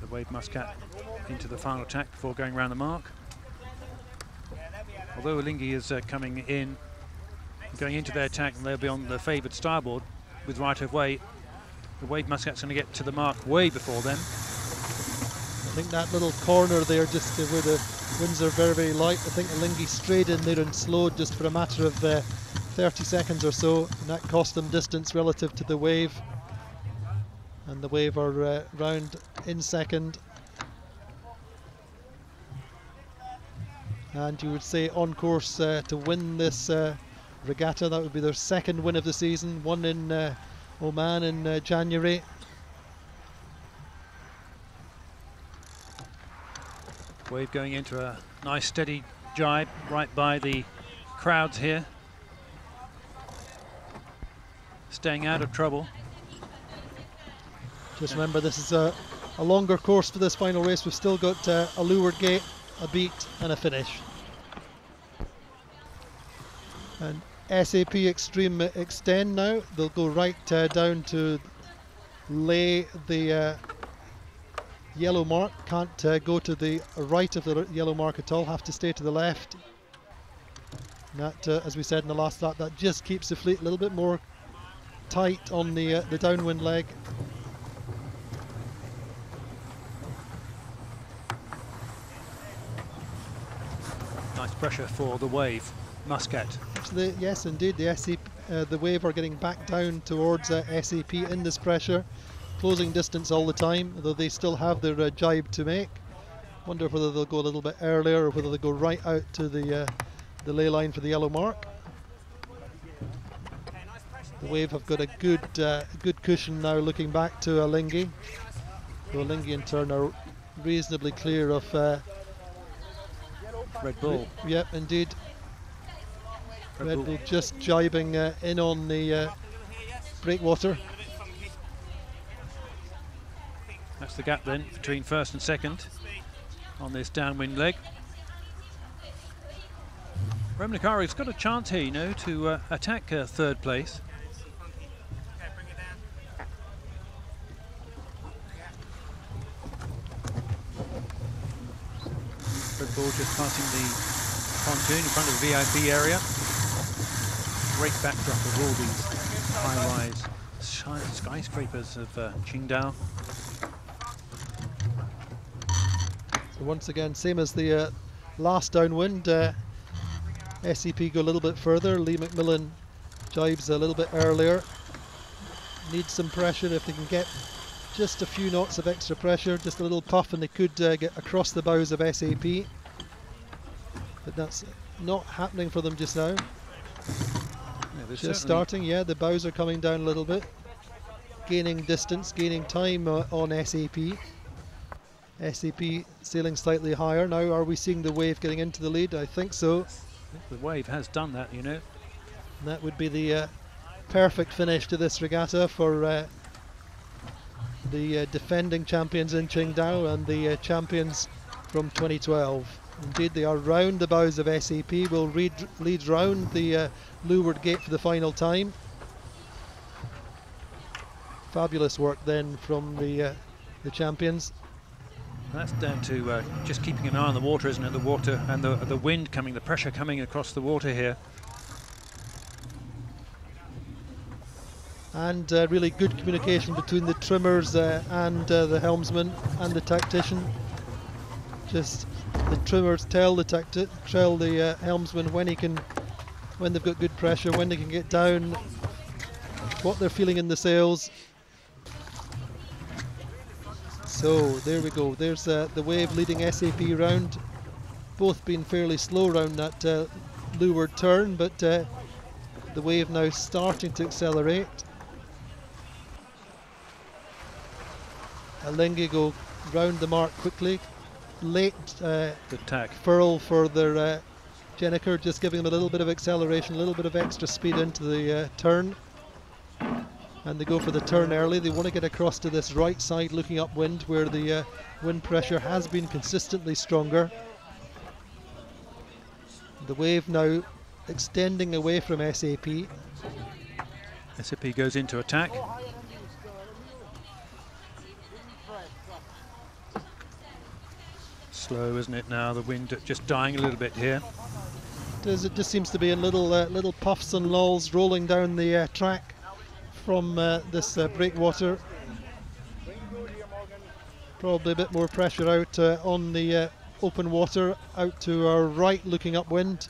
The Wave Muscat into the final tack before going round the mark. Although Alinghi is coming in, going into their attack, and they'll be on the favoured starboard with right of way, the Wave Muscat's going to get to the mark way before them. I think that little corner there, just where the winds are very, very light, I think Alinghi strayed in there and slowed just for a matter of 30 seconds or so, and that cost them distance relative to the Wave. And the Wave are round in second. And you would say on course to win this regatta. That would be their second win of the season, one in Oman in January. Wave going into a nice steady jibe right by the crowds here. Staying out of trouble. Just remember, this is a longer course for this final race. We've still got a leeward gate, a beat and a finish. And SAP Extreme extend now. They'll go right down to lay the yellow mark. Can't go to the right of the yellow mark at all, have to stay to the left. And that, as we said in the last lap, that just keeps the fleet a little bit more tight on the downwind leg. Nice pressure for the Wave Muscat. Yes, indeed, the Wave are getting back down towards SAP in this pressure, closing distance all the time, though they still have their jibe to make. Wonder whether they'll go a little bit earlier or whether they go right out to the ley line for the yellow mark. The Wave have got a good cushion now, looking back to Alinghi. So Alinghi in turn are reasonably clear of Red Bull. Yep, indeed. Red Bull just jibing in on the breakwater. That's the gap then between first and second on this downwind leg. Remnikari's got a chance here, you know, to attack third place. Red Bull just passing the pontoon in front of the VIP area. Great backdrop of all these high-rise skyscrapers of Qingdao. So once again, same as the last downwind, SCP go a little bit further. Lee McMillan jibes a little bit earlier. Needs some pressure. If they can get just a few knots of extra pressure, just a little puff, and they could get across the bows of SAP. But that's not happening for them just now. Yeah, just starting, yeah, the bows are coming down a little bit. Gaining distance, gaining time on SAP. SAP sailing slightly higher. Now are we seeing the Wave getting into the lead? I think so. The Wave has done that, you know. And that would be the perfect finish to this regatta for the defending champions in Qingdao and the champions from 2012. Indeed, they are round the bows of SAP. Will lead round the leeward gate for the final time. Fabulous work then from the champions. That's down to just keeping an eye on the water, isn't it? The water and the wind coming, the pressure coming across the water here. And really good communication between the trimmers and the helmsman and the tactician. Just the trimmers tell the helmsman when they've got good pressure, when they can get down, what they're feeling in the sails. So there we go. There's the Wave leading SAP round. Both been fairly slow round that leeward turn, but the Wave now starting to accelerate. Alingi go round the mark quickly. Late good tack furl for their Jenniker, just giving them a little bit of acceleration, a little bit of extra speed into the turn. And they go for the turn early. They want to get across to this right side looking upwind where the wind pressure has been consistently stronger. The Wave now extending away from SAP. SAP goes into attack. Slow, isn't it now? The wind just dying a little bit here. It just seems to be in little puffs and lulls rolling down the track from this breakwater. Probably a bit more pressure out on the open water. Out to our right looking upwind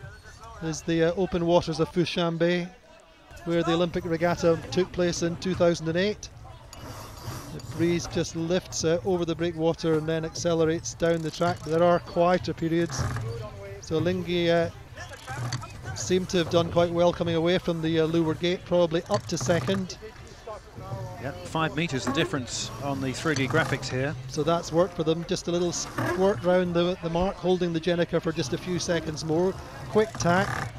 is the open waters of Fushan Bay, where the Olympic regatta took place in 2008. The breeze just lifts over the breakwater and then accelerates down the track. There are quieter periods. So Lingi seem to have done quite well coming away from the leeward gate, probably up to second. Yeah, 5 metres the difference on the 3D graphics here. So that's worked for them. Just a little squirt round the mark, holding the Jenniker for just a few seconds more. Quick tack,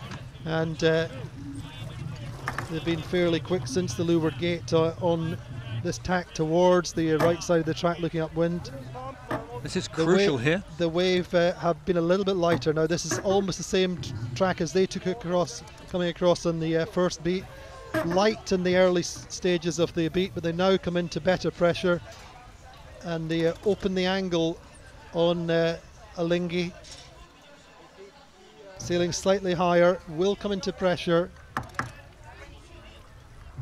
and they've been fairly quick since the leeward gate on this tack towards the right side of the track looking upwind. This is crucial here. The Wave have been a little bit lighter now. This is almost the same track as they took across, coming across on the first beat. Light in the early stages of the beat, but they now come into better pressure and they open the angle on Alingi. Sailing slightly higher, will come into pressure.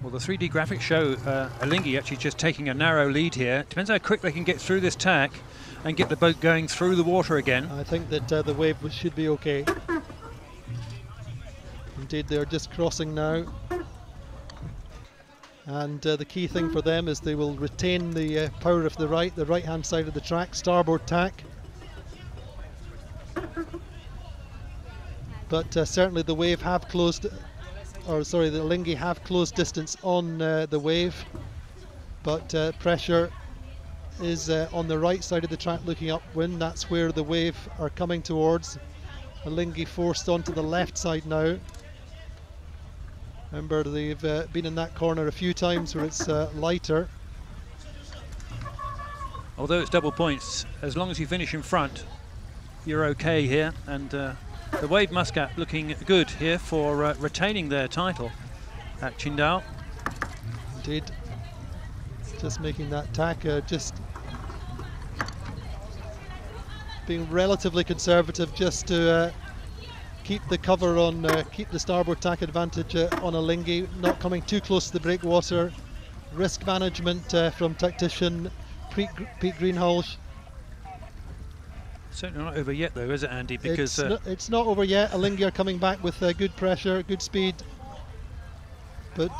Well, the 3D graphics show Alingi actually just taking a narrow lead here. Depends how quick they can get through this tack and get the boat going through the water again. I think that the Wave should be okay. Indeed, they're just crossing now. And the key thing for them is they will retain the power of the right-hand side of the track, starboard tack. But certainly the Wave have closed, or sorry, the Alingi have closed distance on the Wave. But pressure is on the right side of the track looking upwind. That's where the Wave are coming towards. Alingi forced onto the left side now. Remember, they've been in that corner a few times where it's lighter. Although it's double points, as long as you finish in front, you're okay here. And the Wave Muscat looking good here for retaining their title at Qingdao. Indeed. Just making that tack, just being relatively conservative just to keep the cover on, keep the starboard tack advantage on Alingi, not coming too close to the breakwater. Risk management from tactician Pete Greenhalgh. Certainly not over yet though, is it, Andy? Because it's not over yet. Alingi are coming back with good pressure, good speed, but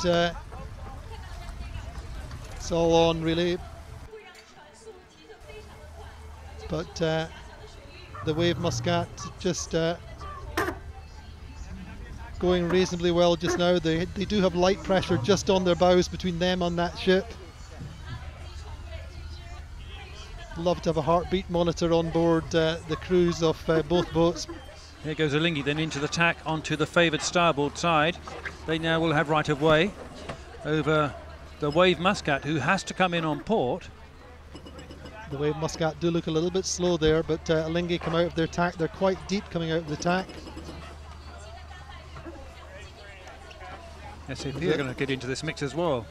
it's all on really. But the Wave Muscat just going reasonably well just now. They do have light pressure just on their bows between them and that ship. Love to have a heartbeat monitor on board the crews of both boats. Here goes Alingi then into the tack onto the favoured starboard side. They now will have right of way over the Wave Muscat, who has to come in on port. The Wave Muscat do look a little bit slow there, but Alingi come out of their tack. They're quite deep coming out of the tack. SAP are going to get into this mix as well.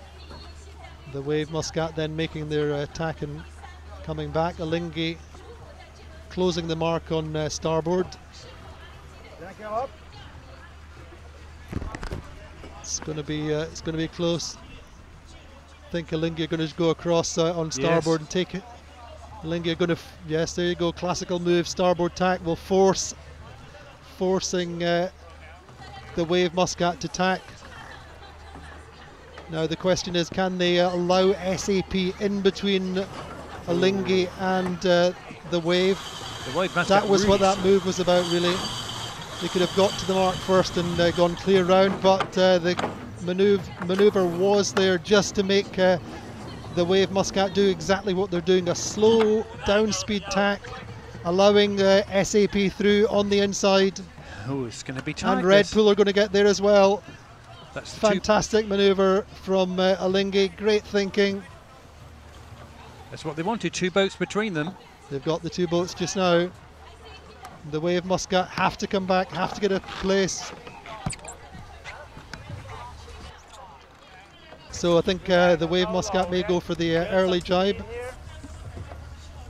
The Wave Muscat then making their attack and coming back. Alingi closing the mark on starboard. It's going to be close. I think Alingi are going to go across on starboard and take it. Lingy are going to, yes, there you go, classical move, starboard tack will forcing the Wave Muscat to tack. Now the question is, can they allow SAP in between Lingy and the Wave? The Wave Muscat, that was really what that move was about, really. They could have got to the mark first and gone clear round, but the manoeuvre was there just to make the Wave Muscat do exactly what they're doing, a slow down speed tack, allowing SAP through on the inside. Oh, it's going to be tight. And Red Bull are going to get there as well. That's fantastic manoeuvre from Lingy, great thinking. That's what they wanted, 2 boats between them. They've got the 2 boats just now. The Wave Muscat have to come back, have to get a place. So I think the Wave Muscat may go for the early jibe.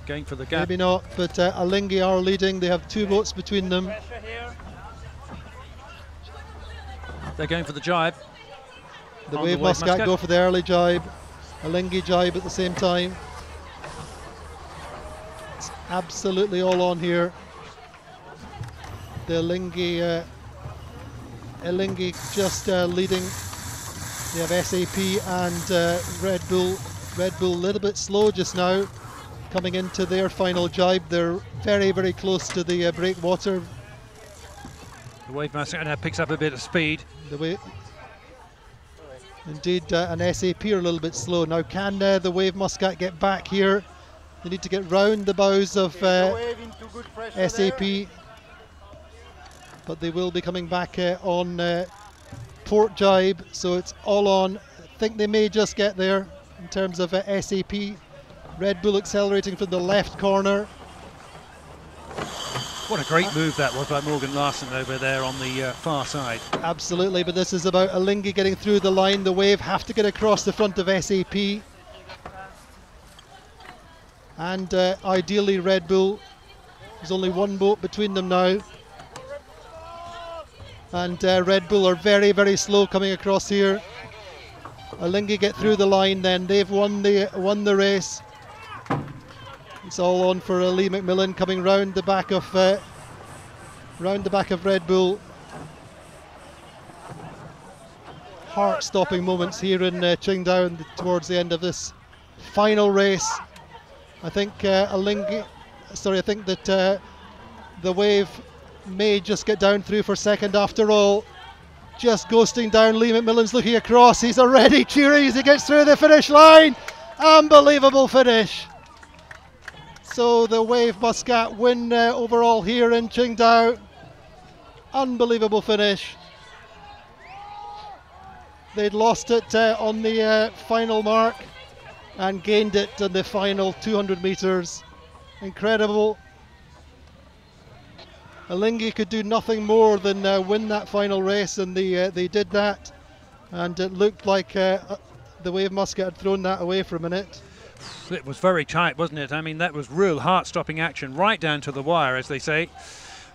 Going for the gap. Maybe not, but Lingy are leading. They have 2 boats between them. They're going for the jibe. The Wave Muscat go for the early jibe. Lingy jibe at the same time. It's absolutely all on here. The Lingy just leading. They have SAP and Red Bull. Red Bull a little bit slow just now, coming into their final jibe. They're very, very close to the breakwater. The Wave Muscat now picks up a bit of speed. Indeed, and SAP are a little bit slow. Now can the Wave Muscat get back here? They need to get round the bows of SAP. But they will be coming back on port jibe, so it's all on. I think they may just get there in terms of SAP. Red Bull accelerating from the left corner. What a great move that was by Morgan Larson over there on the far side. Absolutely, but this is about Lingy getting through the line. The Wave have to get across the front of SAP. And ideally Red Bull. There's only 1 boat between them now. And Red Bull are very, very slow coming across here. Lingy get through the line, then they've won the race. It's all on for Lee McMillan coming round the back of Red Bull. Heart-stopping moments here in Qingdao towards the end of this final race. I think that the Wave may just get down through for second after all. Just ghosting down. Lee McMillan's looking across. He's already cheering as he gets through the finish line. Unbelievable finish. So the Wave Muscat win overall here in Qingdao. Unbelievable finish. They'd lost it on the final mark and gained it in the final 200 metres. Incredible. Lingy could do nothing more than win that final race, and they did that. And it looked like the Wave Muscat had thrown that away for a minute. It was very tight, wasn't it? I mean, that was real heart-stopping action, right down to the wire, as they say.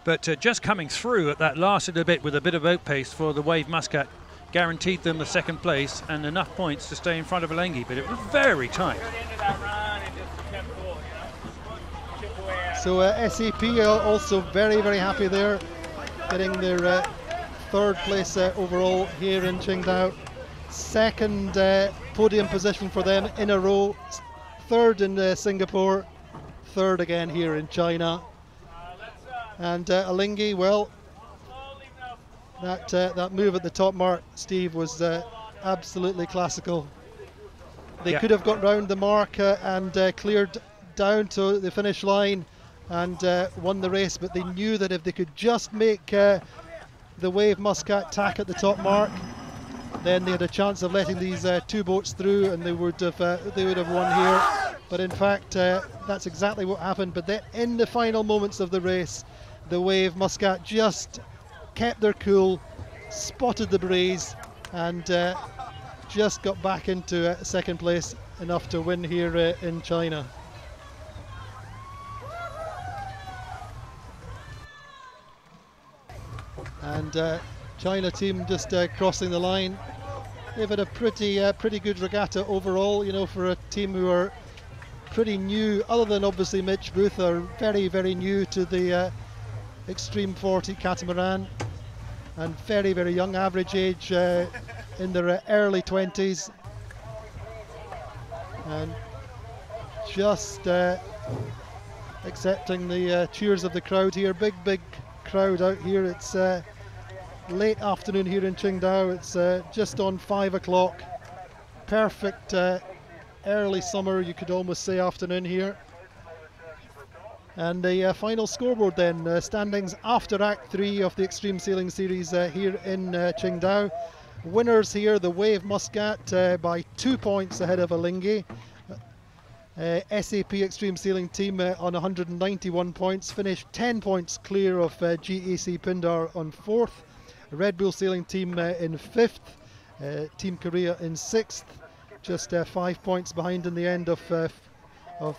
But just coming through at that last little bit with a bit of boat pace for the Wave Muscat guaranteed them the 2nd place and enough points to stay in front of Lingy, but it was very tight. So SAP are also very, very happy there, getting their 3rd place overall here in Qingdao. 2nd podium position for them in a row. 3rd in Singapore, 3rd again here in China. And Lingy, well, that move at the top mark, Steve, was absolutely classical. They could have got round the mark and cleared down to the finish line and won the race, but they knew that if they could just make the Wave Muscat tack at the top mark, then they had a chance of letting these 2 boats through, and they would have won here. But in fact, that's exactly what happened. But then in the final moments of the race, the Wave Muscat just kept their cool, spotted the breeze, and just got back into 2nd place, enough to win here in China. And China team just crossing the line. They've had a pretty good regatta overall, you know, for a team who are pretty new, other than obviously Mitch Booth, are very, very new to the Extreme 40 catamaran, and very, very young, average age in their early 20s, and just accepting the cheers of the crowd here. Big crowd out here. It's late afternoon here in Qingdao. It's just on 5 o'clock. Perfect early summer, you could almost say, afternoon here. And the final scoreboard then, standings after Act 3 of the Extreme Sailing Series here in Qingdao. Winners here, the Wave Muscat by 2 points ahead of Alinghi. SAP Extreme Sailing Team on 191 points, finished 10 points clear of GAC Pindar on 4th. Red Bull Sailing Team in 5th. Team Korea in 6th. Just 5 points behind in the end of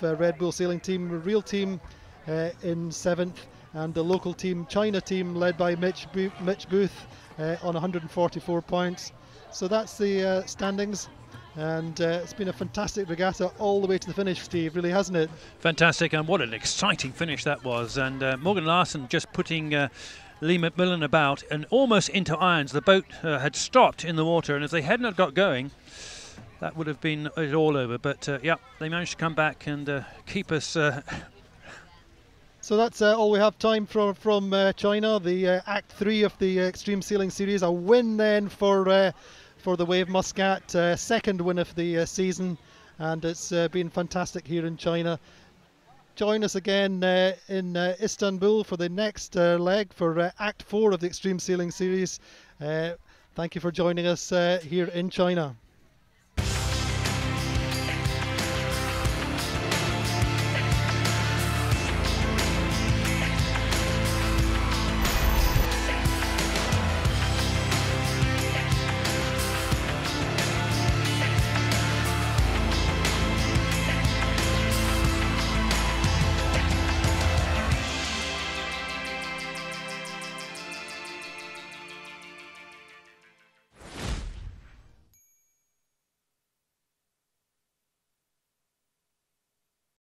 Red Bull Sailing Team. Real Team in 7th, and the local team, China team, led by Mitch Booth on 144 points. So that's the standings, and it's been a fantastic regatta all the way to the finish, Steve, really, hasn't it? Fantastic, and what an exciting finish that was. And Morgan Larson just putting Lee McMillan about and almost into irons. The boat had stopped in the water, and if they hadn't got going, that would have been it all over. But yeah, they managed to come back and keep us. So that's all we have time from China. The Act 3 of the Extreme Sailing Series. A win then for the Wave Muscat, second win of the season, and it's been fantastic here in China. Join us again in Istanbul for the next leg for Act 4 of the Extreme Sailing Series. Thank you for joining us here in China.